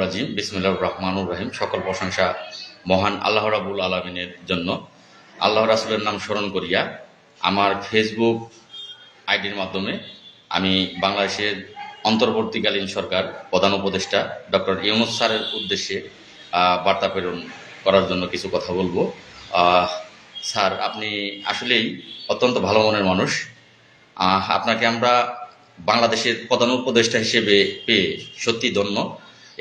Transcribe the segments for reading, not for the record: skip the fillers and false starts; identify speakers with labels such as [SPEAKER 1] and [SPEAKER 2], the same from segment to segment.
[SPEAKER 1] রাজিম বিসমিল্লাহির রহমানির রহিম। সকল প্রশংসা মহান আল্লাহ রাব্বুল আলামিনের জন্য। আল্লাহ রাসূলের নাম স্মরণ করিয়া আমার ফেসবুক আইডির মাধ্যমে আমি বাংলাদেশের অন্তর্বর্তীকালীন সরকার প্রধান উপদেষ্টা ডক্টর ইউনূস স্যারের উদ্দেশ্যে বার্তা প্রেরণ করার জন্য কিছু কথা বলবো। স্যার, আপনি আসলেই অত্যন্ত ভালো মনের মানুষ। আপনাকে আমরা বাংলাদেশের প্রধান উপদেষ্টা হিসেবে পেয়ে সত্যি ধন্য।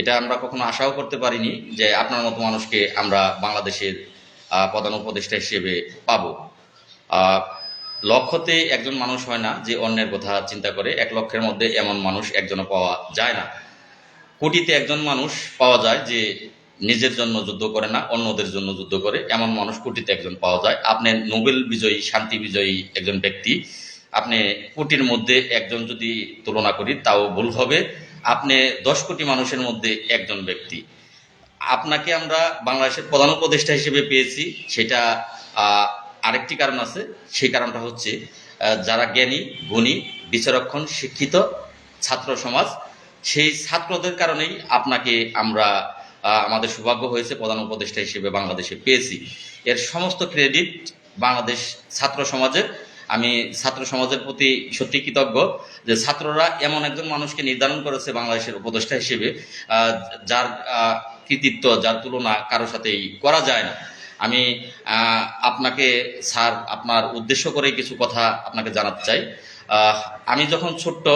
[SPEAKER 1] এটা আমরা কখনো আশাও করতে পারিনি যে আপনার মতো মানুষকে আমরা বাংলাদেশের প্রধান উপদেষ্টা হিসেবে পাবো। লক্ষতে একজন মানুষ হয় না যে অন্যের কথা চিন্তা করে, 1,00,000-এর মধ্যে এমন মানুষ একজনও পাওয়া যায় না। কোটিতে একজন মানুষ পাওয়া যায় যে নিজের জন্য যুদ্ধ করে না, অন্যদের জন্য যুদ্ধ করে, এমন মানুষ কোটিতে একজন পাওয়া যায়। আপনি নোবেল বিজয়ী, শান্তি বিজয়ী একজন ব্যক্তি। আপনি কোটির মধ্যে একজন যদি তুলনা করি তাও ভুল হবে। আপনি 10 কোটি মানুষের মধ্যে একজন ব্যক্তি। আপনাকে আমরা বাংলাদেশের প্রধান উপদেষ্টা হিসেবে পেয়েছি, সেটা আরেকটি কারণ আছে। সেই কারণটা হচ্ছে যারা জ্ঞানী, গুণী, বিচক্ষণ, শিক্ষিত ছাত্র সমাজ, সেই ছাত্রদের কারণেই আপনাকে আমরা আমাদের সৌভাগ্য হয়েছে প্রধান উপদেষ্টা হিসেবে বাংলাদেশে পেয়েছি। এর সমস্ত ক্রেডিট বাংলাদেশ ছাত্র সমাজের। আমি ছাত্র সমাজের প্রতি সত্যি কৃতজ্ঞ যে ছাত্ররা এমন একজন মানুষকে নির্ধারণ করেছে বাংলাদেশের উপদেষ্টা হিসেবে যার কৃতিত্ব, যার তুলনা কারোর সাথেই করা যায় না। আমি আপনাকে স্যার, আপনার উদ্দেশ্য করে কিছু কথা আপনাকে জানাতে চাই। আমি যখন ছোট্ট,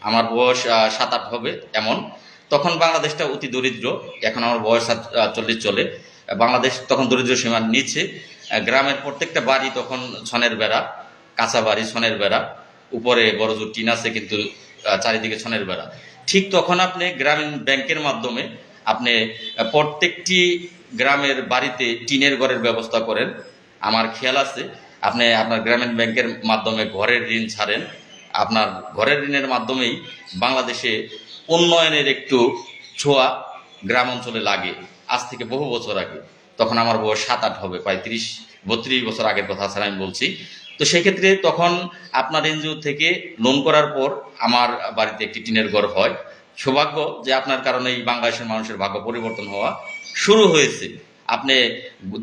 [SPEAKER 1] আমার বয়স 7-8 হবে এমন, তখন বাংলাদেশটা অতি দরিদ্র। এখন আমার বয়স 40 চলে। বাংলাদেশ তখন দরিদ্র সীমার নিচে। গ্রামের প্রত্যেকটা বাড়ি তখন ছনের বেড়া, কাঁচা বাড়ি, ছনের বেড়া, উপরে বড় জোর টিন আছে কিন্তু চারিদিকে ছনের বেড়া। ঠিক তখন আপনি গ্রামীণ ব্যাংকের মাধ্যমে আপনি প্রত্যেকটি গ্রামের বাড়িতে টিনের ঘরের ব্যবস্থা করেন। আমার খেয়াল আছে আপনি আপনার গ্রামীণ ব্যাংকের মাধ্যমে ঘরের ঋণ ছাড়েন। আপনার ঘরের ঋণের মাধ্যমেই বাংলাদেশে উন্নয়নের একটু ছোঁয়া গ্রাম অঞ্চলে লাগে, আজ থেকে বহু বছর আগে। তখন আমার বয়স 7-8 হবে, প্রায় 30-32 বছর আগের কথা স্যার আমি বলছি। তো সেক্ষেত্রে তখন আপনার এনজিও থেকে লোন করার পর আমার বাড়িতে একটি টিনের ঘর হয়। সৌভাগ্য যে আপনার কারণে এই বাংলাদেশের মানুষের ভাগ্য পরিবর্তন হওয়া শুরু হয়েছে। আপনি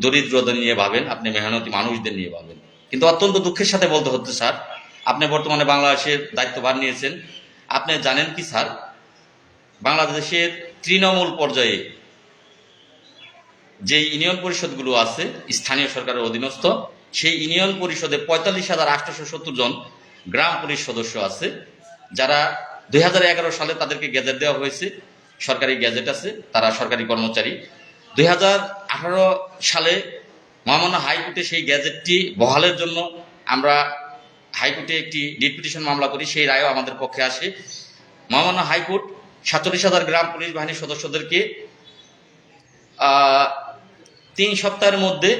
[SPEAKER 1] দরিদ্রদের নিয়ে ভাবেন, আপনি মেহনতি মানুষদের নিয়ে ভাবেন। কিন্তু অত্যন্ত দুঃখের সাথে বলতে হচ্ছে স্যার, আপনি বর্তমানে বাংলাদেশের দায়িত্বভার নিয়েছেন। আপনি জানেন কি স্যার, বাংলাদেশের তৃণমূল পর্যায়ে যে ইউনিয়ন পরিষদগুলো আছে স্থানীয় সরকারের অধীনস্থ, সেই ইউনিয়ন পরিষদে 45,870 জন গ্রাম পুলিশ সদস্য আছে, যারা 2011 সালে তাদেরকে গেজেট দেওয়া হয়েছে, সরকারি গেজেট আছে, তারা সরকারি কর্মচারী। 2018 সালে মহামান্য হাইকোর্টে সেই গেজেটটি বহালের জন্য আমরা হাইকোর্টে একটি রিট পিটিশন মামলা করি, সেই রায়ও আমাদের পক্ষে আসে। মহামান্য হাইকোর্ট 47,000 গ্রাম পুলিশ বাহিনীর সদস্যদেরকে 3 সপ্তাহের মধ্যে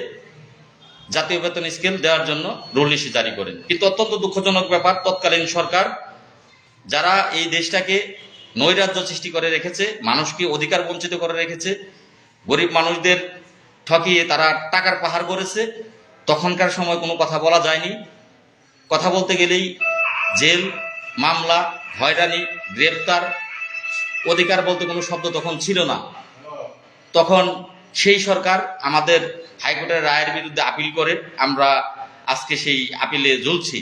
[SPEAKER 1] জাতীয় বেতন স্কেল দেওয়ার জন্য রুল লিস্ট জারি করেন। কিন্তু অত্যন্ত দুঃখজনক ব্যাপার, তৎকালীন সরকার যারা এই দেশটাকে নৈরাজ্য সৃষ্টি করে রেখেছে, মানুষকে অধিকার বঞ্চিত করে রেখেছে, গরিব মানুষদের ঠকিয়ে তারা টাকার পাহাড় করেছে, তখনকার সময় কোনো কথা বলা যায়নি। কথা বলতে গেলেই জেল, মামলা, হয়রানি, গ্রেপ্তার, অধিকার বলতে কোনো শব্দ তখন ছিল না। তখন সেই সরকার আমাদের হাইকোর্টের রায়ের বিরুদ্ধে আপিল করে, আমরা আজকে সেই আপিলে ঝুলছি।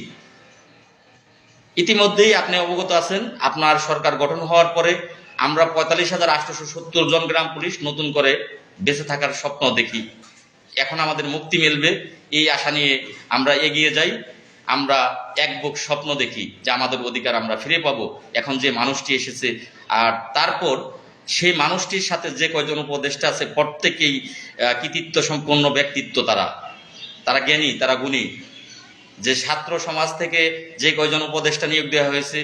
[SPEAKER 1] ইতিমধ্যেই আপনি অবগত আছেন, আপনার সরকার গঠন হওয়ার পরে আমরা 45,870 জন গ্রাম পুলিশ নতুন করে বেঁচে থাকার স্বপ্ন দেখি। এখন আমাদের মুক্তি মিলবে এই আশা নিয়ে আমরা এগিয়ে যাই। আমরা এক বুক স্বপ্ন দেখি যে আমাদের অধিকার আমরা ফিরে পাবো। এখন যে মানুষটি এসেছে, আর তারপর সেই মানুষটির সাথে যে কয়জন উপদেষ্টা আছে, প্রত্যেকেই কৃতিত্ব সম্পন্ন ব্যক্তিত্ব। তারা জ্ঞানী, তারা গুণী। যে ছাত্র সমাজ থেকে যে কয়জন উপদেষ্টা নিয়োগ দেওয়া হয়েছে,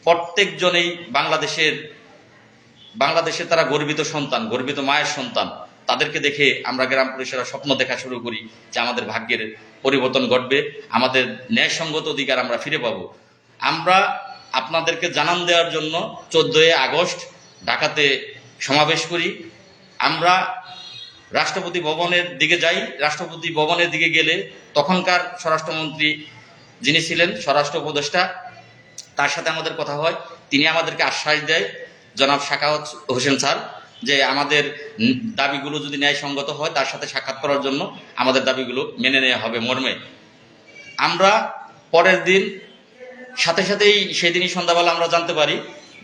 [SPEAKER 1] প্রত্যেকজনেই বাংলাদেশের তারা গর্বিত সন্তান, গর্বিত মায়ের সন্তান। তাদেরকে দেখে আমরা গ্রাম পুলিশেরা স্বপ্ন দেখা শুরু করি যে আমাদের ভাগ্যের পরিবর্তন ঘটবে, আমাদের ন্যায়সঙ্গত অধিকার আমরা ফিরে পাবো। আমরা আপনাদেরকে জানান দেওয়ার জন্য 14 আগস্ট ঢাকাতে সমাবেশ করি। আমরা রাষ্ট্রপতি ভবনের দিকে যাই। রাষ্ট্রপতি ভবনের দিকে গেলে তখনকার স্বরাষ্ট্রমন্ত্রী যিনি ছিলেন, স্বরাষ্ট্র উপদেষ্টা, তার সাথে আমাদের কথা হয়। তিনি আমাদেরকে আশ্বাস দেয়, জনাব সাখাওয়াত হোসেন স্যার, যে আমাদের দাবিগুলো যদি ন্যায়সঙ্গত হয় তার সাথে সাক্ষাৎ করার জন্য আমাদের দাবিগুলো মেনে নেওয়া হবে মর্মে আমরা পরের দিন সাথে সাথেই সেদিনই সন্ধ্যাবেলা আমরা জানতে পারি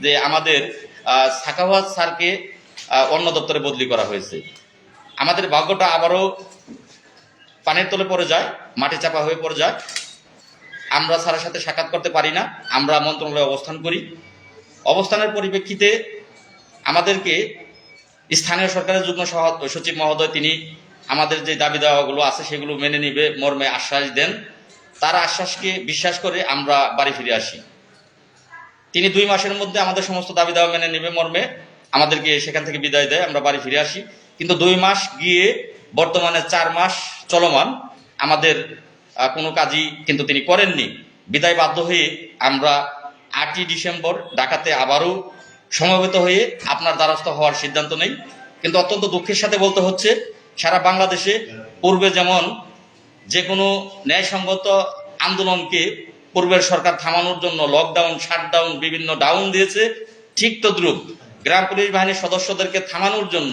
[SPEAKER 1] যে আমাদের সাখাওয়াত স্যারকে অন্য দপ্তরে বদলি করা হয়েছে। আমাদের ভাগ্যটা আবারও পানির তলে পড়ে যায়, মাটি চাপা হয়ে পড়ে যায়। আমরা স্যারের সাথে সাক্ষাৎ করতে পারি না, আমরা মন্ত্রণালয়ে অবস্থান করি। অবস্থানের পরিপ্রেক্ষিতে আমাদেরকে স্থানীয় সরকারের যুগ্ম সচিব মহোদয় তিনি আমাদের যে দাবি দাওয়াগুলো আছে সেগুলো মেনে নিবে মর্মে আশ্বাস দেন। তার আশ্বাসকে বিশ্বাস করে আমরা বাড়ি ফিরে আসি। তিনি 2 মাসের মধ্যে আমাদের সমস্ত দাবি দাওয়া মেনে নেবে মর্মে আমাদেরকে সেখান থেকে বিদায় দেয়, আমরা বাড়ি ফিরে আসি। কিন্তু 2 মাস গিয়ে বর্তমানে 4 মাস চলমান, আমাদের কোনো কাজই কিন্তু তিনি করেননি। বিদায় বাধ্য হয়ে আমরা 8ই ডিসেম্বর ঢাকাতে আবারও সমবেত হয়ে আপনার দ্বারস্থ হওয়ার সিদ্ধান্ত নেই। কিন্তু অত্যন্ত দুঃখের সাথে বলতে হচ্ছে, সারা বাংলাদেশে পূর্বে যেমন যে কোনো ন্যায়সঙ্গত আন্দোলনকে পূর্বের সরকার থামানোর জন্য লকডাউন, শাটডাউন, বিভিন্ন ডাউন দিয়েছে, ঠিক তদ্রুপ গ্রাম পুলিশ বাহিনীর সদস্যদেরকে থামানোর জন্য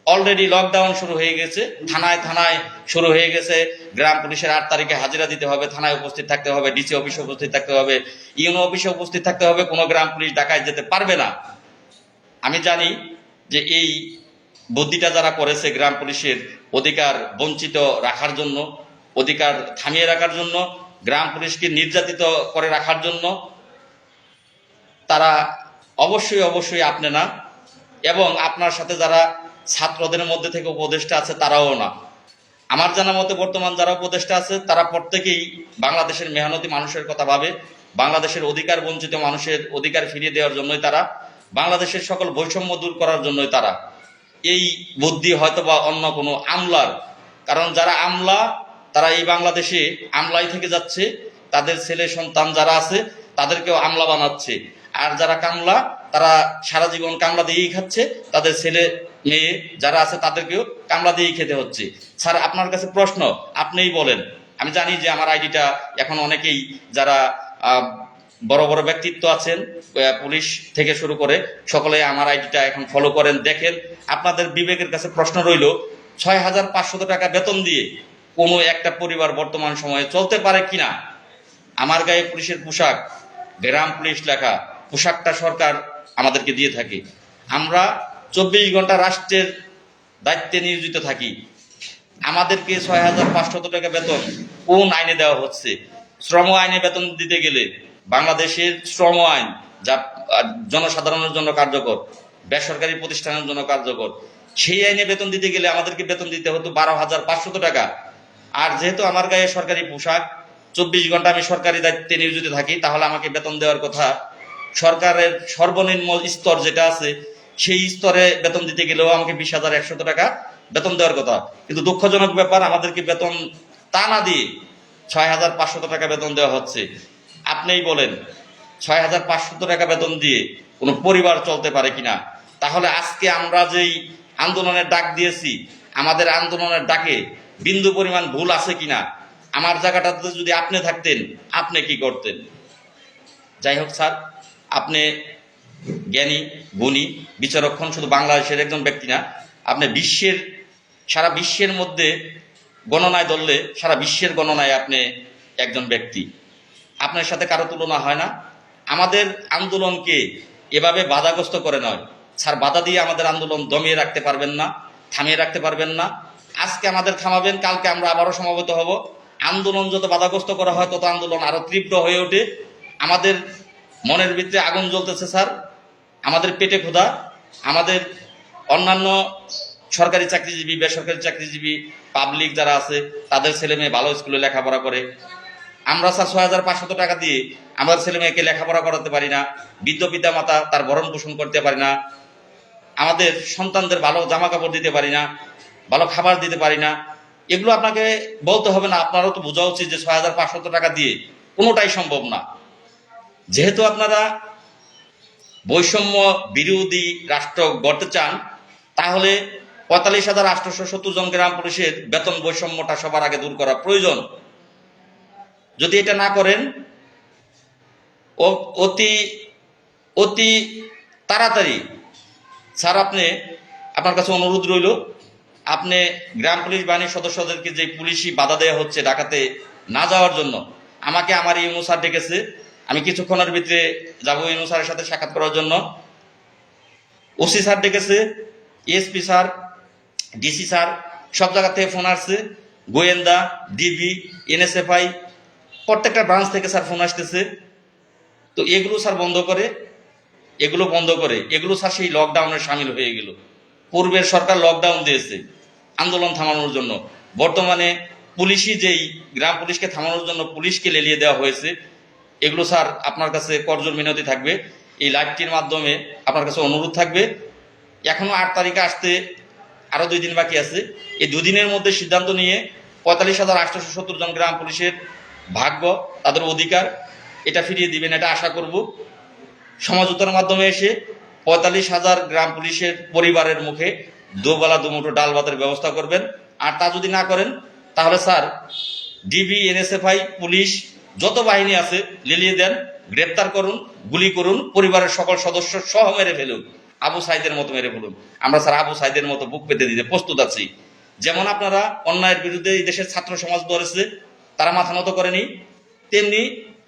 [SPEAKER 1] অলরেডি লকডাউন শুরু হয়ে গেছে। থানায় থানায় শুরু হয়ে গেছে। গ্রাম পুলিশের 8 তারিখে হাজিরা দিতে হবে, থানায় উপস্থিত থাকতে হবে, ডিসি অফিসে উপস্থিত থাকতে হবে, ইউনো অফিসে উপস্থিত থাকতে হবে। কোনো গ্রাম পুলিশ ঢাকায় যেতে পারবে না। আমি জানি যে এই বুদ্ধিটা যারা করেছে গ্রাম পুলিশের অধিকার বঞ্চিত রাখার জন্য, অধিকার থামিয়ে রাখার জন্য, গ্রাম পুলিশকে নির্যাতিত করে রাখার জন্য, তারা অবশ্যই অবশ্যই আপনি না, এবং আপনার সাথে যারা ছাত্রদের মধ্যে থেকে উপদেষ্টা আছে তারাও না। আমার জানা মতে বর্তমান যারা উপদেষ্টা আছে তারা প্রত্যেকেই বাংলাদেশের মেহনতি মানুষের কথা ভাবে, বাংলাদেশের অধিকার বঞ্চিত মানুষের অধিকার ফিরিয়ে দেওয়ার জন্যই তারা, বাংলাদেশের সকল বৈষম্য দূর করার জন্যই তারা। এই বুদ্ধি হয়তো বা অন্য কোনো আমলার, কারণ যারা আমলা তারা এই বাংলাদেশে আমলাই থেকে যাচ্ছে, তাদের ছেলে সন্তান যারা আছে তাদেরকেও আমলা বানাচ্ছে। আর যারা কামলা তারা সারা জীবন কামলা দিয়েই খাচ্ছে, তাদের ছেলে মেয়ে যারা আছে তাদেরকেও কামলা দিয়েই খেতে হচ্ছে। স্যার আপনার কাছে প্রশ্ন, আপনিই বলেন। আমি জানি যে আমার আইডিটা এখন অনেকেই যারা বড় বড় ব্যক্তিত্ব আছেন পুলিশ থেকে শুরু করে সকলে আমার আইডিটা এখন ফলো করেন, দেখেন। আপনাদের বিবেকের কাছে প্রশ্ন রইল, 6500 টাকা বেতন দিয়ে কোনো একটা পরিবার বর্তমান সময়ে চলতে পারে কিনা? আমার গায়ে পুলিশের পোশাক, গ্রাম পুলিশ লেখা, পোশাকটা সরকার আমাদেরকে দিয়ে থাকে। আমরা 24 ঘন্টা রাষ্ট্রের দায়িত্বে নিয়োজিত থাকি। আমাদেরকে 6500 টাকা বেতন কোন আইনে দেওয়া হচ্ছে? শ্রম আইনে বেতন দিতে গেলে বাংলাদেশের শ্রম আইন, যা জনসাধারণের জন্য কার্যকর, বেসরকারি প্রতিষ্ঠানের জন্য কার্যকর, সেই আইনে বেতন দিতে গেলে আমাদেরকে বেতন দিতে হতো 12,500 টাকা। আর যেহেতু আমার গায়ে সরকারি পোশাক, 24 ঘন্টা আমি সরকারি দায়িত্বে নিয়োজিত থাকি, তাহলে আমাকে বেতন দেওয়ার কথা সরকারের সর্বনিম্ন স্তর যেটা আছে সেই স্তরে বেতন দিতে গেলেও আমাকে 20,100 টাকা বেতন দেওয়ার কথা। কিন্তু দুঃখজনক ব্যাপার, আমাদেরকে বেতন তা না দিয়ে 6500 টাকা বেতন দেওয়া হচ্ছে। আপনিই বলেন 6500 টাকা বেতন দিয়ে কোনো পরিবার চলতে পারে কিনা? তাহলে আজকে আমরা যেই আন্দোলনের ডাক দিয়েছি, আমাদের আন্দোলনের ডাকে বিন্দু পরিমাণ ভুল আছে কিনা? আমার জায়গাটাতে যদি আপনি থাকতেন আপনি কি করতেন? যাই হোক স্যার, আপনি জ্ঞানী, গুণী, বিচারক্ষণ শুধু বাংলাদেশের একজন ব্যক্তি না, আপনি সারা বিশ্বের মধ্যে গণনায় ধরলে সারা বিশ্বের গণনায় আপনি একজন ব্যক্তি। আপনার সাথে কারো তুলনা হয় না। আমাদের আন্দোলনকে এভাবে বাধাগ্রস্ত করে নয় স্যার, বাধা দিয়ে আমাদের আন্দোলন দমিয়ে রাখতে পারবেন না, থামিয়ে রাখতে পারবেন না। আজকে আমাদের থামাবেন, কালকে আমরা আবারও সমবেত হব। আন্দোলন যত বাধাগ্রস্ত করা হয় তত আন্দোলন আরো তীব্র হয়ে ওঠে। আমাদের মনের ভিতরে আগুন জ্বলতেছে স্যার, আমাদের পেটে ক্ষুধা। আমাদের অন্যান্য সরকারি চাকরিজীবী, বেসরকারি চাকরিজীবী, পাবলিক যারা আছে তাদের ছেলে মেয়ে ভালো স্কুলে লেখাপড়া করে। আমরা স্যার 6500 টাকা দিয়ে আমার ছেলে মেয়েকে লেখাপড়া করাতে পারি না, বৃদ্ধ পিতা মাতা তার ভরণ পোষণ করতে পারি না, আমাদের সন্তানদের ভালো জামা কাপড় দিতে পারি না, ভালো খাবার দিতে পারি না। এগুলো আপনাকে বলতে হবে না, আপনারও তো বোঝা উচিত যে 6500 টাকা দিয়ে কোনোটাই সম্ভব না। যেহেতু আপনারা বৈষম্য বিরোধী রাষ্ট্র গড়তে চান, তাহলে 45,870 জন গ্রাম পুলিশের বেতন বৈষম্যটা সবার আগে দূর করা প্রয়োজন। যদি এটা না করেন, অতি অতি তাড়াতাড়ি স্যার আপনার কাছে অনুরোধ রইল, আপনি গ্রাম পুলিশ বাহিনীর সদস্যদেরকে যে পুলিশি বাধা দেওয়া হচ্ছে ঢাকাতে না যাওয়ার জন্য, আমাকে আমার ইউনু স্যার ডেকেছে, আমি কিছুক্ষণের ভিতরে যাবো ইউনু স্যারের সাথে সাক্ষাৎ করার জন্য। ওসি স্যার ডেকেছে, এসপি স্যার, ডিসি স্যার, সব জায়গা থেকে ফোন আসছে, গোয়েন্দা, ডিবি, এনএসএফআই, প্রত্যেকটা ব্রাঞ্চ থেকে স্যার ফোন আসতেছে। তো এগুলো স্যার বন্ধ করে, এগুলো স্যার সেই লকডাউনের সামিল হয়ে গেল। পূর্বের সরকার লকডাউন দিয়েছে আন্দোলন থামানোর জন্য, বর্তমানে পুলিশি যেই গ্রাম পুলিশকে থামানোর জন্য পুলিশকে লেলিয়ে দেওয়া হয়েছে, এগুলো স্যার আপনার কাছে করজোড় মিনতি থাকবে, এই লাইভটির মাধ্যমে আপনার কাছে অনুরোধ থাকবে। এখনো 8 তারিখে আসতে আরো 2 দিন বাকি আছে, এই 2 দিনের মধ্যে সিদ্ধান্ত নিয়ে 45,870 জন গ্রাম পুলিশের ভাগ্য, তাদের অধিকার এটা ফিরিয়ে দিবেন, এটা আশা করব। সমঝোতার মাধ্যমে এসে 45,000 গ্রাম পুলিশের পরিবারের মুখে দুবেলা দুমুঠো ডাল ভাতের ব্যবস্থা করবেন। আর তা যদি না করেন তাহলে স্যার ডিবি, এনএসএফআই, পুলিশ যত বাহিনী আছে লেলিয়ে দেন, গ্রেপ্তার করুন, গুলি করুন, পরিবারের সকল সদস্য সহ মেরে ফেলুন, আবু সাইদের মতো মেরে ফেলুন। আমরা স্যার আবু সাইদের মতো বুক পেতে দিতে প্রস্তুত আছি। যেমন আপনারা অন্যায়ের বিরুদ্ধে এই দেশের ছাত্র সমাজ ধরেছে, তারা মাথা নত করেনি, তেমনি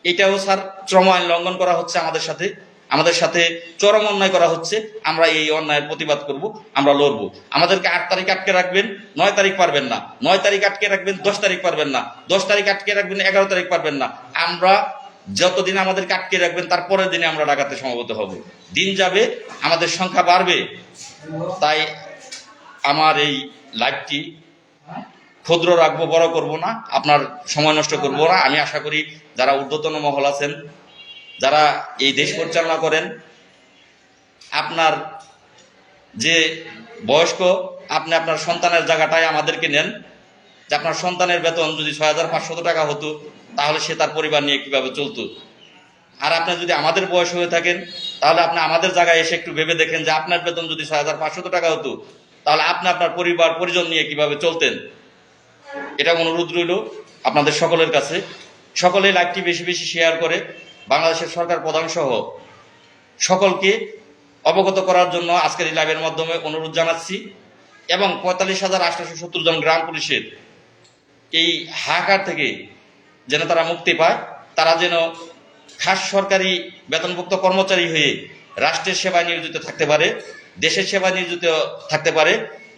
[SPEAKER 1] এটাও স্যার শ্রম আইন লঙ্ঘন করা হচ্ছে আমাদের সাথে চরম অন্যায় করা হচ্ছে। আমরা এই অন্যায়ের প্রতিবাদ করব, আমরা লড়বো। আমাদেরকে 8 তারিখ আটকে রাখবেন, 9 তারিখ পারবেন না, 9 তারিখ আটকে রাখবেন, 10 তারিখ পারবেন না, 10 তারিখ আটকে রাখবেন, 11 তারিখ পারবেন না। আমরা যতদিন আমাদেরকে আটকে রাখবেন তার পরের দিনে আমরা ঢাকাতে সমবেত হব। দিন যাবে, আমাদের সংখ্যা বাড়বে। তাই আমার এই লাইভটি ক্ষুদ্র রাখবো, বড় করব না, আপনার সময় নষ্ট করব না। আমি আশা করি যারা ঊর্ধ্বতন মহল আছেন, যারা এই দেশ পরিচালনা করেন, আপনার যে বয়স্ক, আপনি আপনার সন্তানের জায়গাটায় আমাদেরকে নেন, যে আপনার সন্তানের বেতন যদি 6,500 টাকা হতো তাহলে সে তার পরিবার নিয়ে কিভাবে চলতো। আর আপনি যদি আমাদের বয়স হয়ে থাকেন তাহলে আপনি আমাদের জায়গায় এসে একটু ভেবে দেখেন যে আপনার বেতন যদি 6,500 টাকা হতো তাহলে আপনি আপনার পরিবার পরিজন নিয়ে কিভাবে চলতেন। এটা অনুরোধ রইল আপনাদের সকলের কাছে। সকলে লাইভটি বেশি বেশি শেয়ার করে বাংলাদেশের সরকার প্রধান সহ সকলকে অবগত করার জন্য আজকের এই লাইভের মাধ্যমে অনুরোধ জানাচ্ছি। এবং 45,870 জন গ্রাম পুলিশের এই হাহাকার থেকে যেন তারা মুক্তি পায়, তারা যেন খাস সরকারি বেতনভুক্ত কর্মচারী হয়ে রাষ্ট্রের সেবায় নিয়োজিত থাকতে পারে, দেশের সেবায় নিয়োজিত থাকতে পারে,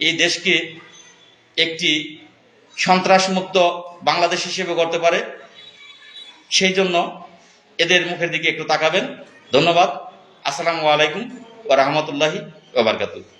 [SPEAKER 1] এই দেশকে একটি সন্ত্রাসমুক্ত বাংলাদেশ হিসেবে গড়তে পারে। সেই জন্য এদের মুখের দিকে একটু তাকাবেন। ধন্যবাদ। আসসালামু আলাইকুম ওয়া রাহমাতুল্লাহি ওয়া বারাকাতুহু।